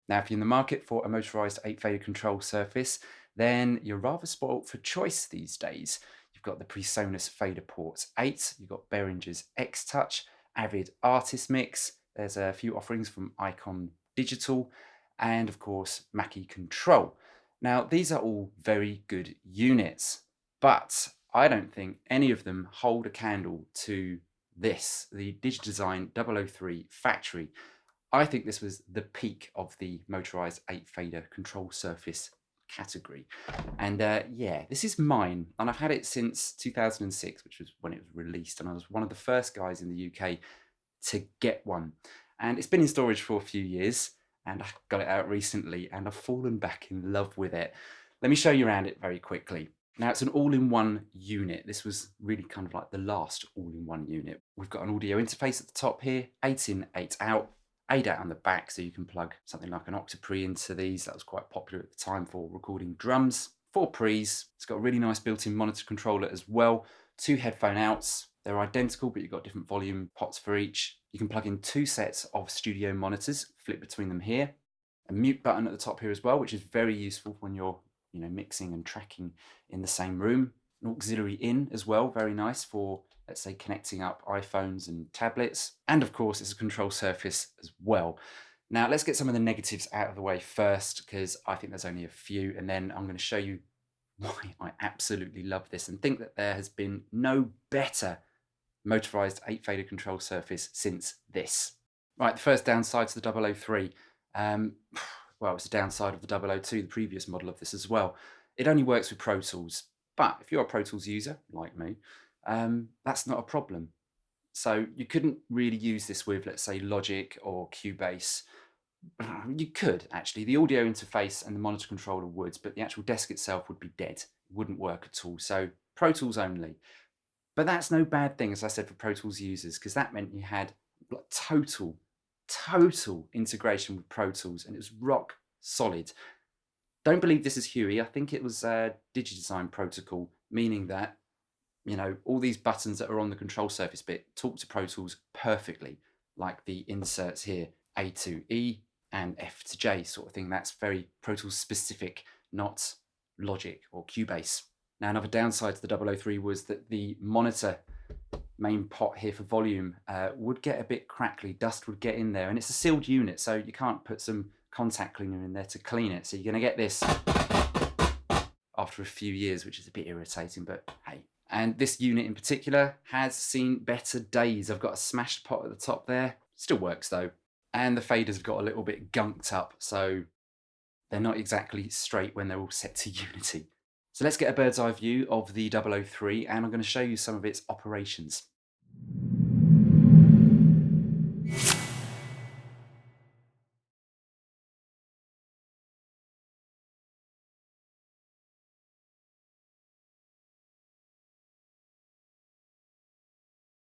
Now, if you're in the market for a motorized 8-fader control surface, then you're rather spoilt for choice these days. You've got the PreSonus Fader Ports 8, you've got Behringer's X-Touch, Avid Artist Mix, there's a few offerings from Icon Digital, and of course, Mackie Control. Now, these are all very good units, but I don't think any of them hold a candle to this, the Digidesign 003 Factory. I think this was the peak of the motorized 8-fader control surface category. And yeah, this is mine. And I've had it since 2006, which was when it was released. And I was one of the first guys in the UK to get one. And it's been in storage for a few years. And I got it out recently and I've fallen back in love with it. Let me show you around it very quickly. Now it's an all-in-one unit. This was really kind of like the last all-in-one unit. We've got an audio interface at the top here, 8 in, 8 out. 8 out on the back, so you can plug something like an Octapre into these. That was quite popular at the time for recording drums. 4 pre's. It's got a really nice built-in monitor controller as well. 2 headphone outs. They're identical, but you've got different volume pots for each. You can plug in 2 sets of studio monitors, flip between them here. A mute button at the top here as well, which is very useful when you're mixing and tracking in the same room. An auxiliary in as well, very nice for, let's say, connecting up iPhones and tablets. And of course, it's a control surface as well. Now, let's get some of the negatives out of the way first, because I think there's only a few, and then I'm going to show you why I absolutely love this and think that there has been no better motorized 8-fader control surface since this. Right, the first downside to the 003. Well, it's a downside of the 002, the previous model of this as well. It only works with Pro Tools, but if you're a Pro Tools user, like me, that's not a problem. So you couldn't really use this with, let's say, Logic or Cubase. You could, actually. The audio interface and the monitor controller would, but the actual desk itself would be dead. It wouldn't work at all. So Pro Tools only. But that's no bad thing, as I said, for Pro Tools users, because that meant you had like total integration with Pro Tools, and it was rock solid. Don't believe this is Huey. I think it was DigiDesign protocol, meaning that all these buttons that are on the control surface bit talk to Pro Tools perfectly, like the inserts here, A to E and F to J sort of thing. That's very Pro Tools specific, not Logic or Cubase. Now, another downside to the 003 was that the monitor main pot here for volume would get a bit crackly. Dust would get in there, and it's a sealed unit, so you can't put some contact cleaner in there to clean it. So you're going to get this after a few years, which is a bit irritating, but hey. And this unit in particular has seen better days. I've got a smashed pot at the top there. Still works though. And the faders have got a little bit gunked up, so they're not exactly straight when they're all set to Unity. So let's get a bird's eye view of the 003, and I'm going to show you some of its operations.